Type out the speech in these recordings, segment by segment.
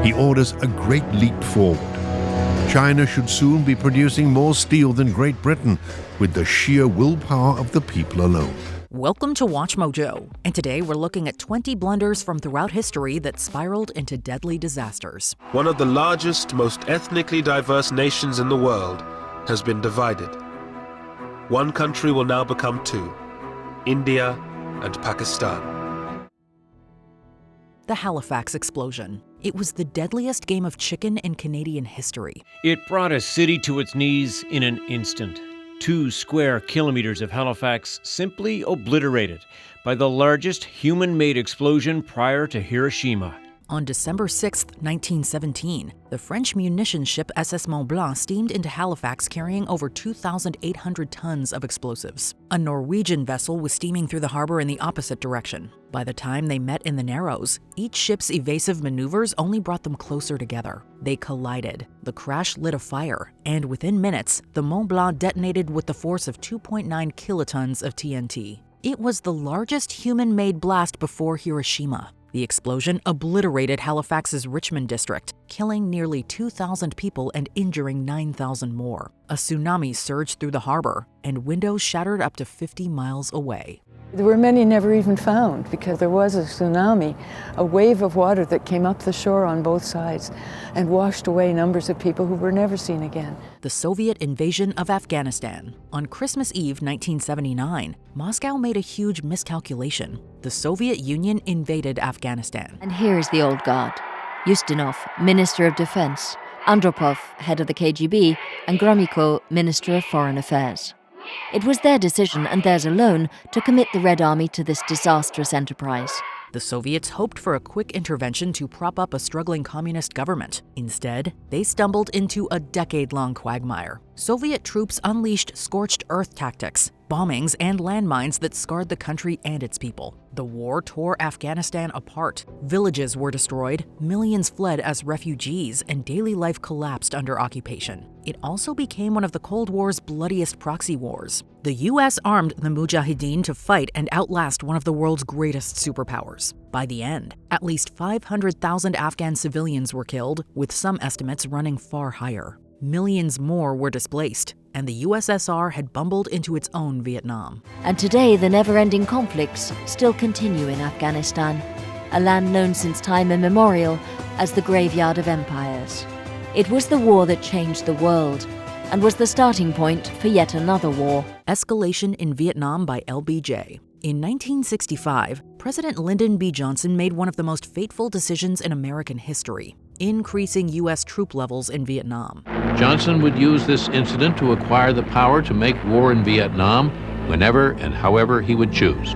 He orders a great leap forward. China should soon be producing more steel than Great Britain, with the sheer willpower of the people alone. Welcome to Watch Mojo, and today we're looking at 20 blunders from throughout history that spiraled into deadly disasters. One of the largest, most ethnically diverse nations in the world has been divided. One country will now become two: India and Pakistan. The Halifax Explosion. It was the deadliest game of chicken in Canadian history. It brought a city to its knees in an instant. 2 square kilometers of Halifax simply obliterated by the largest human-made explosion prior to Hiroshima. On December 6, 1917, the French munition ship SS Mont Blanc steamed into Halifax carrying over 2,800 tons of explosives. A Norwegian vessel was steaming through the harbor in the opposite direction. By the time they met in the Narrows, each ship's evasive maneuvers only brought them closer together. They collided. The crash lit a fire, and within minutes, the Mont Blanc detonated with the force of 2.9 kilotons of TNT. It was the largest human-made blast before Hiroshima. The explosion obliterated Halifax's Richmond district, killing nearly 2,000 people and injuring 9,000 more. A tsunami surged through the harbor, and windows shattered up to 50 miles away. There were many never even found because there was a tsunami, a wave of water that came up the shore on both sides and washed away numbers of people who were never seen again. The Soviet invasion of Afghanistan. On Christmas Eve 1979, Moscow made a huge miscalculation. The Soviet Union invaded Afghanistan. And here is the old guard: Ustinov, Minister of Defense; Andropov, head of the KGB; and Gromyko, Minister of Foreign Affairs. It was their decision, and theirs alone, to commit the Red Army to this disastrous enterprise. The Soviets hoped for a quick intervention to prop up a struggling communist government. Instead, they stumbled into a decade-long quagmire. Soviet troops unleashed scorched earth tactics, bombings, and landmines that scarred the country and its people. The war tore Afghanistan apart. Villages were destroyed, millions fled as refugees, and daily life collapsed under occupation. It also became one of the Cold War's bloodiest proxy wars. The U.S. armed the Mujahideen to fight and outlast one of the world's greatest superpowers. By the end, at least 500,000 Afghan civilians were killed, with some estimates running far higher. Millions more were displaced, and the USSR had bumbled into its own Vietnam. And today, the never-ending conflicts still continue in Afghanistan, a land known since time immemorial as the graveyard of empires. It was the war that changed the world, and was the starting point for yet another war. Escalation in Vietnam by LBJ. In 1965, President Lyndon B. Johnson made one of the most fateful decisions in American history: increasing U.S. troop levels in Vietnam. Johnson would use this incident to acquire the power to make war in Vietnam whenever and however he would choose.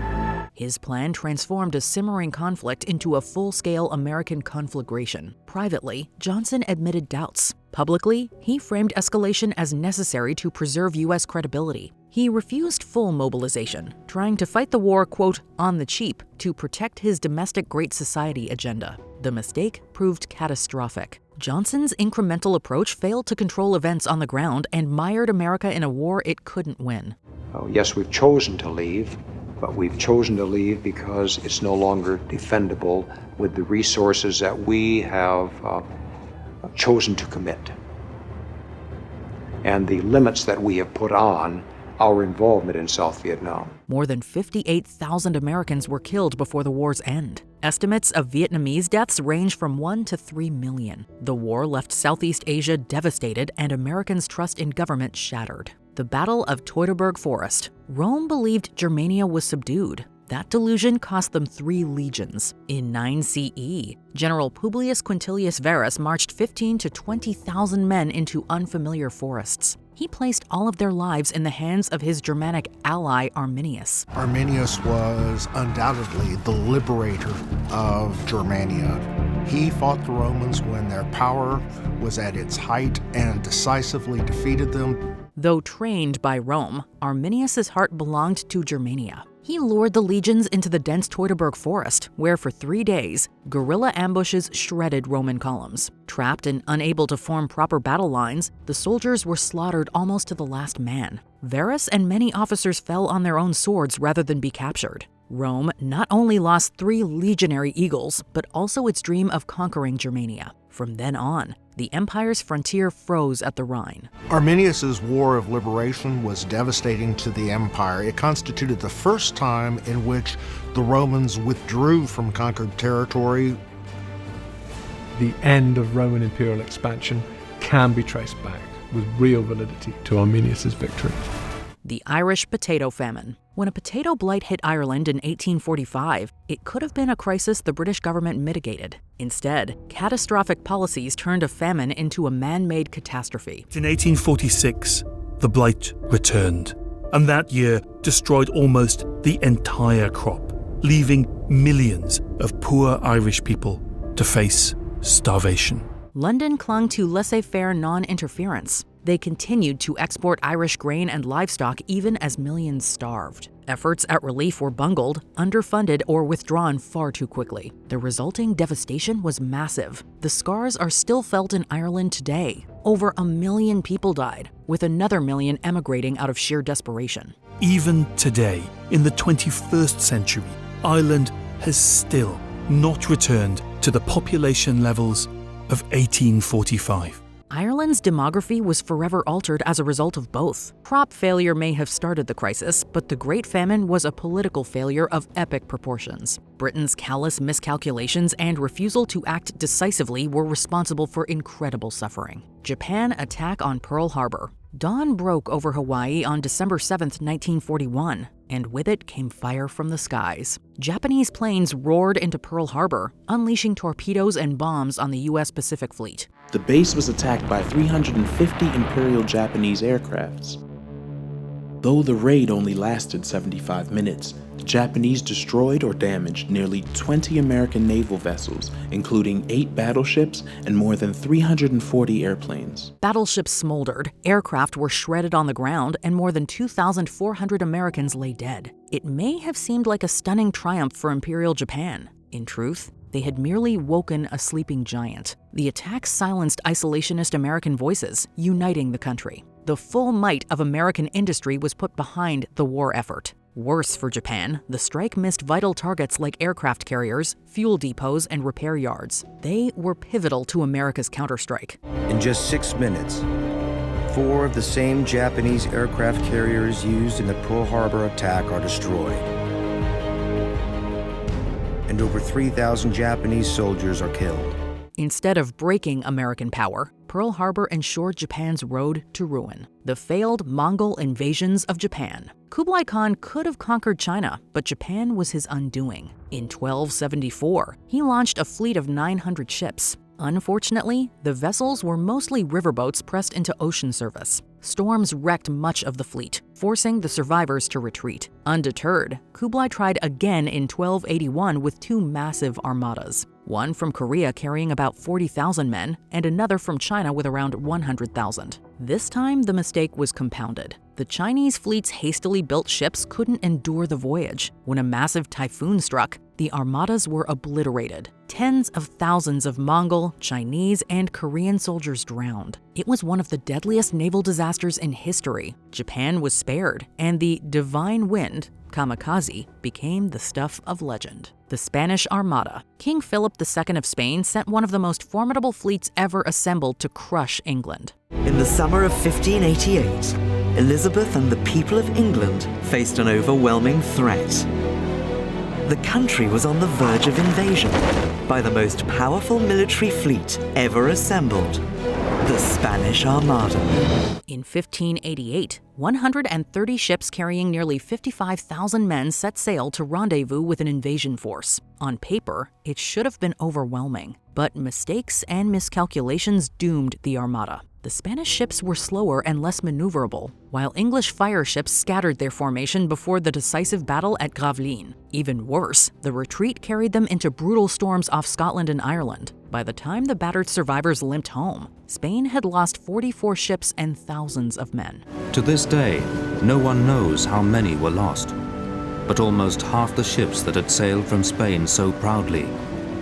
His plan transformed a simmering conflict into a full-scale American conflagration. Privately, Johnson admitted doubts. Publicly, he framed escalation as necessary to preserve U.S. credibility. He refused full mobilization, trying to fight the war, quote, on the cheap, to protect his domestic Great Society agenda. The mistake proved catastrophic. Johnson's incremental approach failed to control events on the ground and mired America in a war it couldn't win. Oh, yes, we've chosen to leave, but we've chosen to leave because it's no longer defendable with the resources that we have chosen to commit, and the limits that we have put on our involvement in South Vietnam. More than 58,000 Americans were killed before the war's end. Estimates of Vietnamese deaths range from 1 to 3 million. The war left Southeast Asia devastated and Americans' trust in government shattered. The Battle of Teutoburg Forest. Rome believed Germania was subdued. That delusion cost them 3 legions. In 9 CE, General Publius Quintilius Varus marched 15 to 20,000 men into unfamiliar forests. He placed all of their lives in the hands of his Germanic ally Arminius. Arminius was undoubtedly the liberator of Germania. He fought the Romans when their power was at its height and decisively defeated them. Though trained by Rome, Arminius's heart belonged to Germania. He lured the legions into the dense Teutoburg forest, where for 3 days, guerrilla ambushes shredded Roman columns. Trapped and unable to form proper battle lines, the soldiers were slaughtered almost to the last man. Varus and many officers fell on their own swords rather than be captured. Rome not only lost 3 legionary eagles, but also its dream of conquering Germania. From then on, the empire's frontier froze at the Rhine. Arminius's War of Liberation was devastating to the empire. It constituted the first time in which the Romans withdrew from conquered territory. The end of Roman imperial expansion can be traced back with real validity to Arminius's victory. The Irish Potato Famine. When a potato blight hit Ireland in 1845, it could have been a crisis the British government mitigated. Instead, catastrophic policies turned a famine into a man-made catastrophe. In 1846, the blight returned, and that year destroyed almost the entire crop, leaving millions of poor Irish people to face starvation. London clung to laissez-faire non-interference. They continued to export Irish grain and livestock even as millions starved. Efforts at relief were bungled, underfunded, or withdrawn far too quickly. The resulting devastation was massive. The scars are still felt in Ireland today. Over 1 million people died, with another million emigrating out of sheer desperation. Even today, in the 21st century, Ireland has still not returned to the population levels of 1845. Ireland's demography was forever altered as a result of both. Crop failure may have started the crisis, but the Great Famine was a political failure of epic proportions. Britain's callous miscalculations and refusal to act decisively were responsible for incredible suffering. Japan attack on Pearl Harbor. Dawn broke over Hawaii on December 7, 1941, and with it came fire from the skies. Japanese planes roared into Pearl Harbor, unleashing torpedoes and bombs on the U.S. Pacific Fleet. The base was attacked by 350 Imperial Japanese aircrafts. Though the raid only lasted 75 minutes, the Japanese destroyed or damaged nearly 20 American naval vessels, including 8 battleships and more than 340 airplanes. Battleships smoldered, aircraft were shredded on the ground, and more than 2,400 Americans lay dead. It may have seemed like a stunning triumph for Imperial Japan. In truth, they had merely woken a sleeping giant. The attack silenced isolationist American voices, uniting the country. The full might of American industry was put behind the war effort. Worse for Japan, the strike missed vital targets like aircraft carriers, fuel depots, and repair yards. They were pivotal to America's counterstrike. In just 6 minutes, 4 of the same Japanese aircraft carriers used in the Pearl Harbor attack are destroyed. And over 3,000 Japanese soldiers are killed. Instead of breaking American power, Pearl Harbor ensured Japan's road to ruin. The failed Mongol invasions of Japan. Kublai Khan could have conquered China, but Japan was his undoing. In 1274, he launched a fleet of 900 ships. Unfortunately, the vessels were mostly riverboats pressed into ocean service. Storms wrecked much of the fleet, forcing the survivors to retreat. Undeterred, Kublai tried again in 1281 with 2 massive armadas. One from Korea carrying about 40,000 men, and another from China with around 100,000. This time, the mistake was compounded. The Chinese fleet's hastily built ships couldn't endure the voyage. When a massive typhoon struck, the armadas were obliterated. Tens of thousands of Mongol, Chinese, and Korean soldiers drowned. It was one of the deadliest naval disasters in history. Japan was spared, and the divine wind, kamikaze, became the stuff of legend. The Spanish Armada. King Philip II of Spain sent one of the most formidable fleets ever assembled to crush England. In the summer of 1588, Elizabeth and the people of England faced an overwhelming threat. The country was on the verge of invasion by the most powerful military fleet ever assembled, the Spanish Armada. In 1588, 130 ships carrying nearly 55,000 men set sail to rendezvous with an invasion force. On paper, it should have been overwhelming, but mistakes and miscalculations doomed the Armada. The Spanish ships were slower and less maneuverable, while English fire ships scattered their formation before the decisive battle at Gravelines. Even worse, the retreat carried them into brutal storms off Scotland and Ireland. By the time the battered survivors limped home, Spain had lost 44 ships and thousands of men. To this day, no one knows how many were lost, but almost half the ships that had sailed from Spain so proudly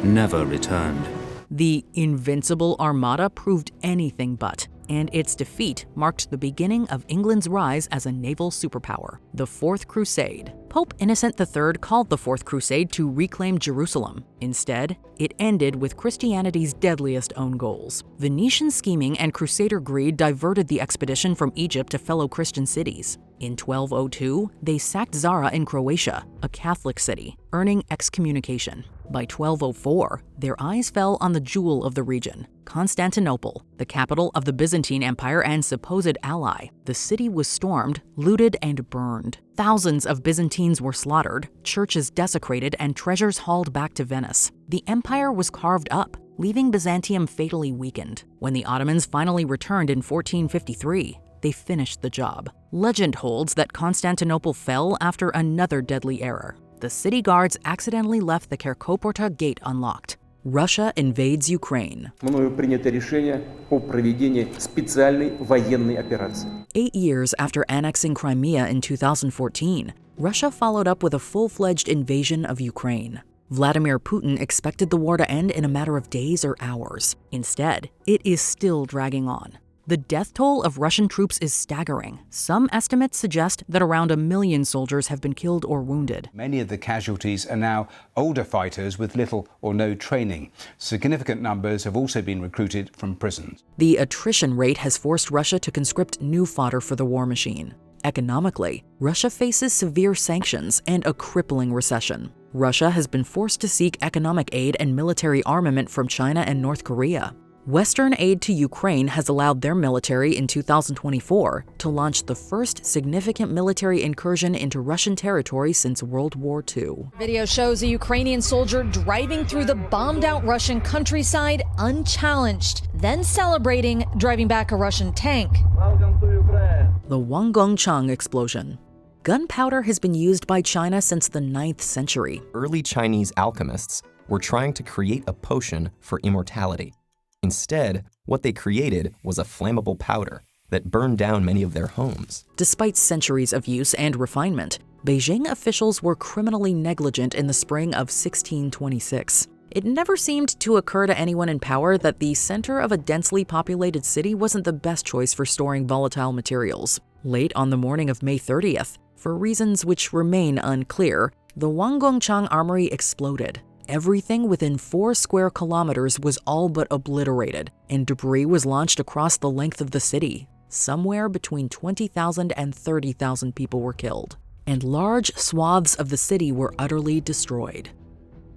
never returned. The invincible Armada proved anything but. and its defeat marked the beginning of England's rise as a naval superpower, the Fourth Crusade. Pope Innocent III called the Fourth Crusade to reclaim Jerusalem. Instead, it ended with Christianity's deadliest own goals. Venetian scheming and Crusader greed diverted the expedition from Egypt to fellow Christian cities. In 1202, they sacked Zara in Croatia, a Catholic city, earning excommunication. By 1204, their eyes fell on the jewel of the region, Constantinople, the capital of the Byzantine Empire and supposed ally. The city was stormed, looted, and burned. Thousands of Byzantines were slaughtered, churches desecrated, and treasures hauled back to Venice. The empire was carved up, leaving Byzantium fatally weakened. When the Ottomans finally returned in 1453, they finished the job. Legend holds that Constantinople fell after another deadly error. The city guards accidentally left the Kerkoporta gate unlocked. Russia invades Ukraine. 8 years after annexing Crimea in 2014, Russia followed up with a full-fledged invasion of Ukraine. Vladimir Putin expected the war to end in a matter of days or hours. Instead, it is still dragging on. The death toll of Russian troops is staggering. Some estimates suggest that around 1 million soldiers have been killed or wounded. Many of the casualties are now older fighters with little or no training. Significant numbers have also been recruited from prisons. The attrition rate has forced Russia to conscript new fodder for the war machine. Economically, Russia faces severe sanctions and a crippling recession. Russia has been forced to seek economic aid and military armament from China and North Korea. Western aid to Ukraine has allowed their military in 2024 to launch the first significant military incursion into Russian territory since World War II. Video shows a Ukrainian soldier driving through the bombed-out Russian countryside unchallenged, then celebrating driving back a Russian tank. Welcome to Ukraine. The Wanggongchang explosion. Gunpowder has been used by China since the 9th century. Early Chinese alchemists were trying to create a potion for immortality. Instead, what they created was a flammable powder that burned down many of their homes. Despite centuries of use and refinement, Beijing officials were criminally negligent in the spring of 1626. It never seemed to occur to anyone in power that the center of a densely populated city wasn't the best choice for storing volatile materials. Late on the morning of May 30th, for reasons which remain unclear, the Wanggongchang armory exploded. Everything within 4 square kilometers was all but obliterated, and debris was launched across the length of the city. Somewhere between 20,000 and 30,000 people were killed, and large swaths of the city were utterly destroyed.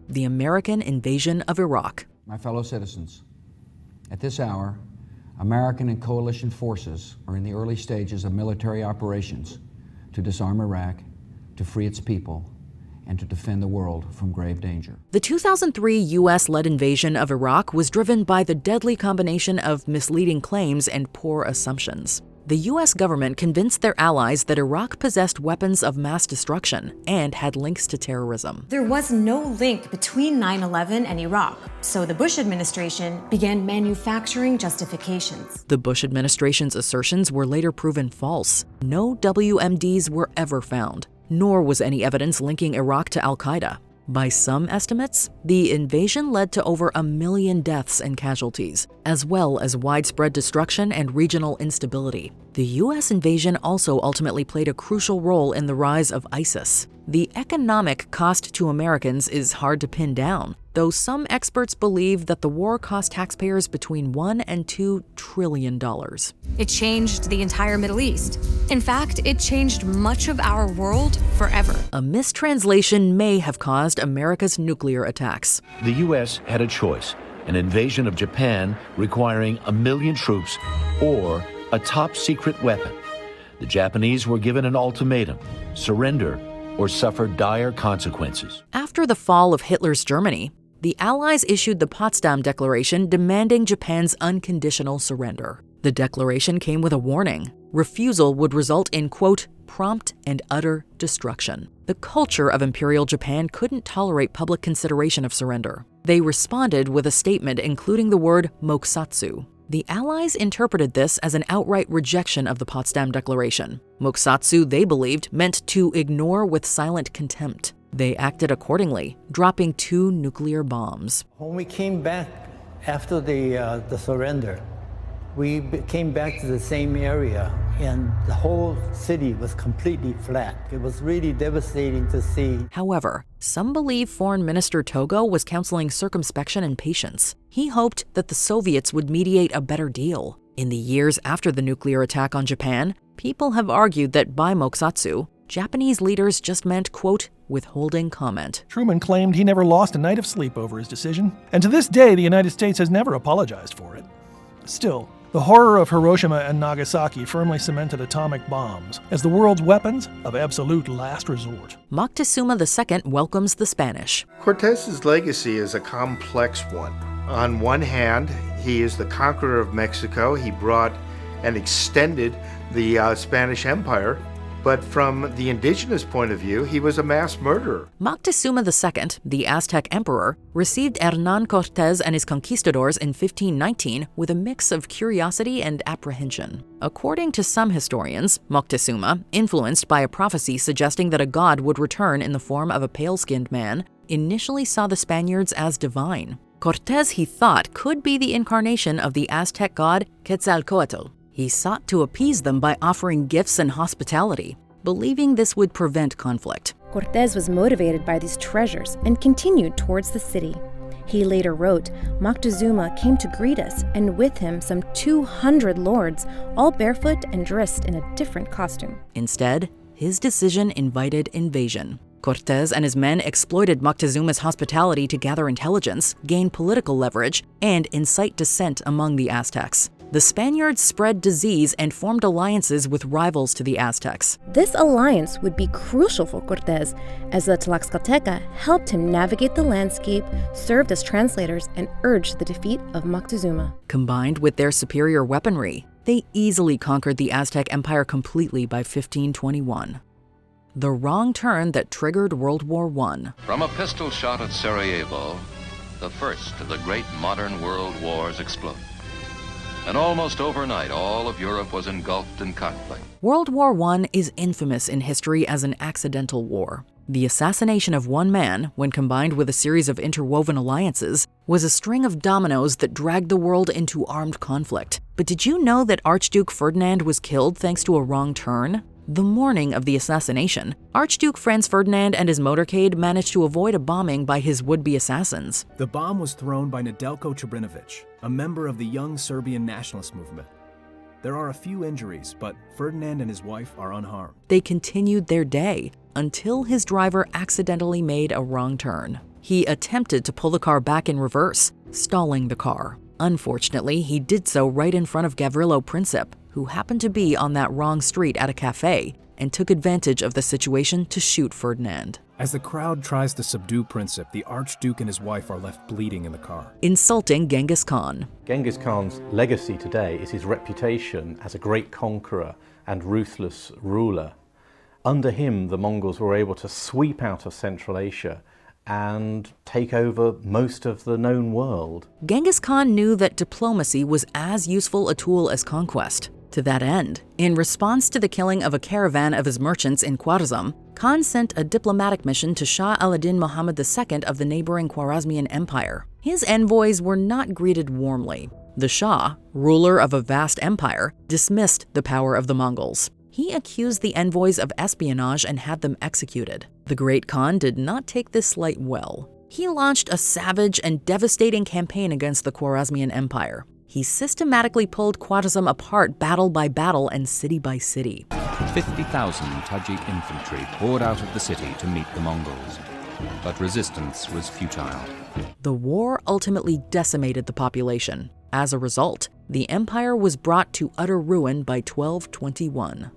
The American invasion of Iraq. My fellow citizens, at this hour, American and coalition forces are in the early stages of military operations to disarm Iraq, to free its people, and to defend the world from grave danger. The 2003 U.S.-led invasion of Iraq was driven by the deadly combination of misleading claims and poor assumptions. The U.S. government convinced their allies that Iraq possessed weapons of mass destruction and had links to terrorism. There was no link between 9/11 and Iraq, so the Bush administration began manufacturing justifications. The Bush administration's assertions were later proven false. No WMDs were ever found, nor was any evidence linking Iraq to al-Qaeda. By some estimates, the invasion led to over 1 million deaths and casualties, as well as widespread destruction and regional instability. The U.S. invasion also ultimately played a crucial role in the rise of ISIS. The economic cost to Americans is hard to pin down, though some experts believe that the war cost taxpayers between $1 and $2 trillion. It changed the entire Middle East. In fact, it changed much of our world forever. A mistranslation may have caused America's nuclear attacks. The U.S. had a choice: an invasion of Japan requiring 1 million troops or a top-secret weapon. The Japanese were given an ultimatum: surrender or suffer dire consequences. After the fall of Hitler's Germany, the Allies issued the Potsdam Declaration demanding Japan's unconditional surrender. The declaration came with a warning: refusal would result in, quote, prompt and utter destruction. The culture of Imperial Japan couldn't tolerate public consideration of surrender. They responded with a statement including the word mokusatsu. The Allies interpreted this as an outright rejection of the Potsdam Declaration. Mokusatsu, they believed, meant to ignore with silent contempt. They acted accordingly, dropping 2 nuclear bombs. When we came back after the surrender, We came back to the same area, and the whole city was completely flat. It was really devastating to see. However, some believe Foreign Minister Togo was counseling circumspection and patience. He hoped that the Soviets would mediate a better deal. In the years after the nuclear attack on Japan, people have argued that by mokusatsu, Japanese leaders just meant, quote, withholding comment. Truman claimed he never lost a night of sleep over his decision, and to this day the United States has never apologized for it. Still, the horror of Hiroshima and Nagasaki firmly cemented atomic bombs as the world's weapons of absolute last resort. Moctezuma II welcomes the Spanish. Cortez's legacy is a complex one. On one hand, he is the conqueror of Mexico. He brought and extended the Spanish Empire. But from the indigenous point of view, he was a mass murderer. Moctezuma II, the Aztec emperor, received Hernán Cortés and his conquistadors in 1519 with a mix of curiosity and apprehension. According to some historians, Moctezuma, influenced by a prophecy suggesting that a god would return in the form of a pale-skinned man, initially saw the Spaniards as divine. Cortés, he thought, could be the incarnation of the Aztec god Quetzalcoatl. He sought to appease them by offering gifts and hospitality, believing this would prevent conflict. Cortés was motivated by these treasures and continued towards the city. He later wrote, Moctezuma came to greet us, and with him some 200 lords, all barefoot and dressed in a different costume. Instead, his decision invited invasion. Cortés and his men exploited Moctezuma's hospitality to gather intelligence, gain political leverage, and incite dissent among the Aztecs. The Spaniards spread disease and formed alliances with rivals to the Aztecs. This alliance would be crucial for Cortés, as the Tlaxcalteca helped him navigate the landscape, served as translators, and urged the defeat of Moctezuma. Combined with their superior weaponry, they easily conquered the Aztec Empire completely by 1521. The wrong turn that triggered World War I. From a pistol shot at Sarajevo, the first of the great modern world wars exploded. And almost overnight, all of Europe was engulfed in conflict. World War I is infamous in history as an accidental war. The assassination of one man, when combined with a series of interwoven alliances, was a string of dominoes that dragged the world into armed conflict. But did you know that Archduke Ferdinand was killed thanks to a wrong turn? The morning of the assassination, Archduke Franz Ferdinand and his motorcade managed to avoid a bombing by his would-be assassins. The bomb was thrown by Nedeljko Čebrinović, a member of the young Serbian nationalist movement. There are a few injuries, but Ferdinand and his wife are unharmed. They continued their day until his driver accidentally made a wrong turn. He attempted to pull the car back in reverse, stalling the car. Unfortunately, he did so right in front of Gavrilo Princip, who happened to be on that wrong street at a cafe, and took advantage of the situation to shoot Ferdinand. As the crowd tries to subdue Princip, the Archduke and his wife are left bleeding in the car. Insulting Genghis Khan. Genghis Khan's legacy today is his reputation as a great conqueror and ruthless ruler. Under him, the Mongols were able to sweep out of Central Asia and take over most of the known world. Genghis Khan knew that diplomacy was as useful a tool as conquest. To that end, in response to the killing of a caravan of his merchants in Khwarezm, Khan sent a diplomatic mission to Shah al-Din Muhammad II of the neighboring Khwarezmian Empire. His envoys were not greeted warmly. The Shah, ruler of a vast empire, dismissed the power of the Mongols. He accused the envoys of espionage and had them executed. The Great Khan did not take this slight well. He launched a savage and devastating campaign against the Khwarezmian Empire. He systematically pulled Khwarezm apart battle by battle and city by city. 50,000 Tajik infantry poured out of the city to meet the Mongols, but resistance was futile. The war ultimately decimated the population. As a result, the empire was brought to utter ruin by 1221.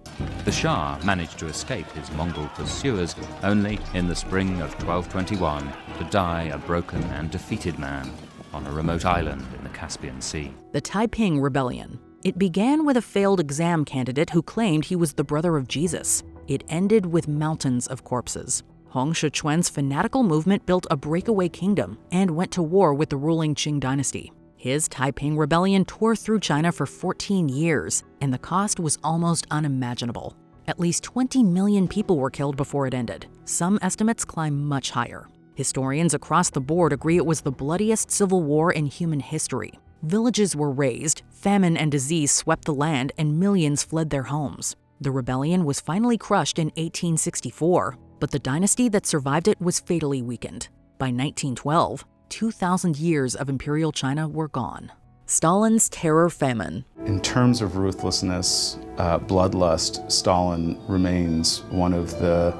The Shah managed to escape his Mongol pursuers only in the spring of 1221 to die a broken and defeated man on a remote island in the Caspian Sea. The Taiping Rebellion. It began with a failed exam candidate who claimed he was the brother of Jesus. It ended with mountains of corpses. Hong Xiuquan's fanatical movement built a breakaway kingdom and went to war with the ruling Qing dynasty. His Taiping Rebellion tore through China for 14 years, and the cost was almost unimaginable. At least 20 million people were killed before it ended. Some estimates climb much higher. Historians across the board agree it was the bloodiest civil war in human history. Villages were razed, famine and disease swept the land, and millions fled their homes. The rebellion was finally crushed in 1864, but the dynasty that survived it was fatally weakened. By 1912, 2,000 years of Imperial China were gone. Stalin's terror famine. In terms of ruthlessness, bloodlust, Stalin remains one of the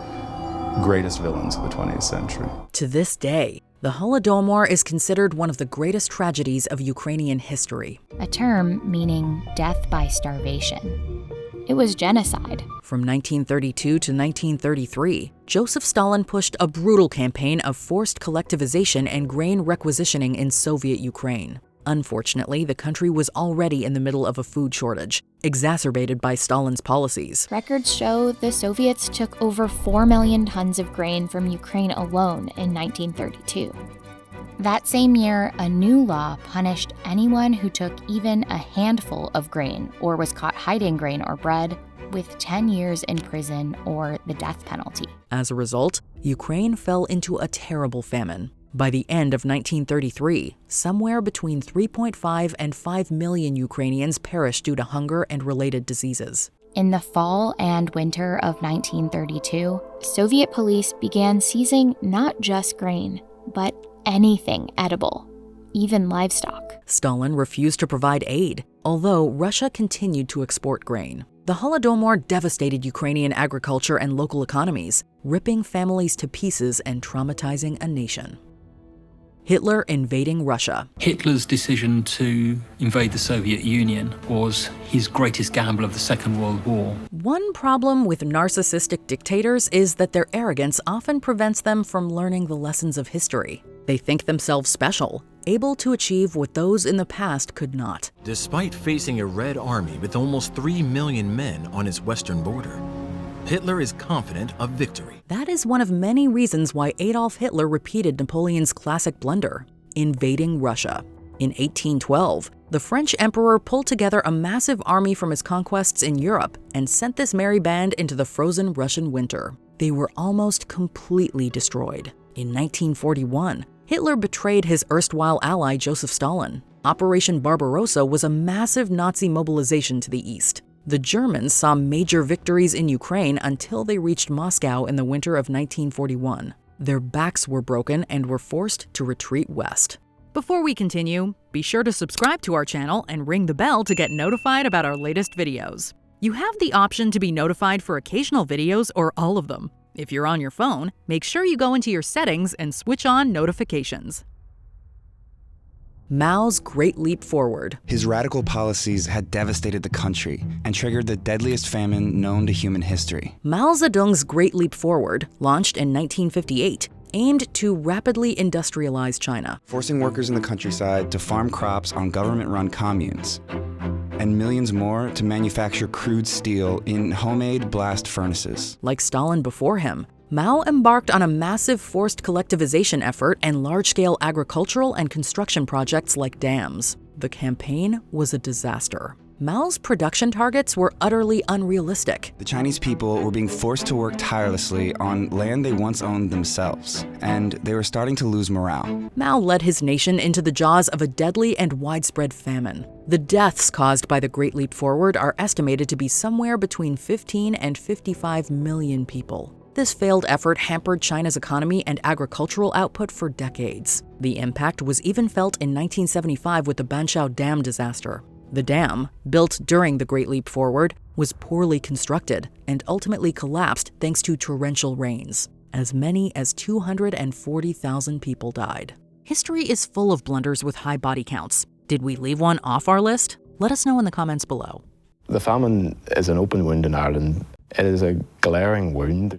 greatest villains of the 20th century. To this day, the Holodomor is considered one of the greatest tragedies of Ukrainian history. A term meaning death by starvation. It was genocide. From 1932 to 1933, Joseph Stalin pushed a brutal campaign of forced collectivization and grain requisitioning in Soviet Ukraine. Unfortunately, the country was already in the middle of a food shortage, exacerbated by Stalin's policies. Records show the Soviets took over 4 million tons of grain from Ukraine alone in 1932. That same year, a new law punished anyone who took even a handful of grain or was caught hiding grain or bread with 10 years in prison or the death penalty. As a result, Ukraine fell into a terrible famine. By the end of 1933, somewhere between 3.5 and 5 million Ukrainians perished due to hunger and related diseases. In the fall and winter of 1932, Soviet police began seizing not just grain, but anything edible, even livestock. Stalin refused to provide aid, although Russia continued to export grain. The Holodomor devastated Ukrainian agriculture and local economies, ripping families to pieces and traumatizing a nation. Hitler invading Russia. Hitler's decision to invade the Soviet Union was his greatest gamble of the Second World War. One problem with narcissistic dictators is that their arrogance often prevents them from learning the lessons of history. They think themselves special, able to achieve what those in the past could not. Despite facing a Red Army with almost 3 million men on its western border, Hitler is confident of victory. That is one of many reasons why Adolf Hitler repeated Napoleon's classic blunder, invading Russia. In 1812, the French emperor pulled together a massive army from his conquests in Europe and sent this merry band into the frozen Russian winter. They were almost completely destroyed. In 1941, Hitler betrayed his erstwhile ally Joseph Stalin. Operation Barbarossa was a massive Nazi mobilization to the east. The Germans saw major victories in Ukraine until they reached Moscow in the winter of 1941. Their backs were broken and were forced to retreat west. Before we continue, be sure to subscribe to our channel and ring the bell to get notified about our latest videos. You have the option to be notified for occasional videos or all of them. If you're on your phone, make sure you go into your settings and switch on notifications. Mao's Great Leap Forward. His radical policies had devastated the country and triggered the deadliest famine known to human history. Mao Zedong's Great Leap Forward, launched in 1958, aimed to rapidly industrialize China, forcing workers in the countryside to farm crops on government-run communes, and millions more to manufacture crude steel in homemade blast furnaces. Like Stalin before him, Mao embarked on a massive forced collectivization effort and large-scale agricultural and construction projects like dams. The campaign was a disaster. Mao's production targets were utterly unrealistic. The Chinese people were being forced to work tirelessly on land they once owned themselves, and they were starting to lose morale. Mao led his nation into the jaws of a deadly and widespread famine. The deaths caused by the Great Leap Forward are estimated to be somewhere between 15 and 55 million people. This failed effort hampered China's economy and agricultural output for decades. The impact was even felt in 1975 with the Banqiao Dam disaster. The dam, built during the Great Leap Forward, was poorly constructed and ultimately collapsed thanks to torrential rains. As many as 240,000 people died. History is full of blunders with high body counts. Did we leave one off our list? Let us know in the comments below. The famine is an open wound in Ireland. It is a glaring wound.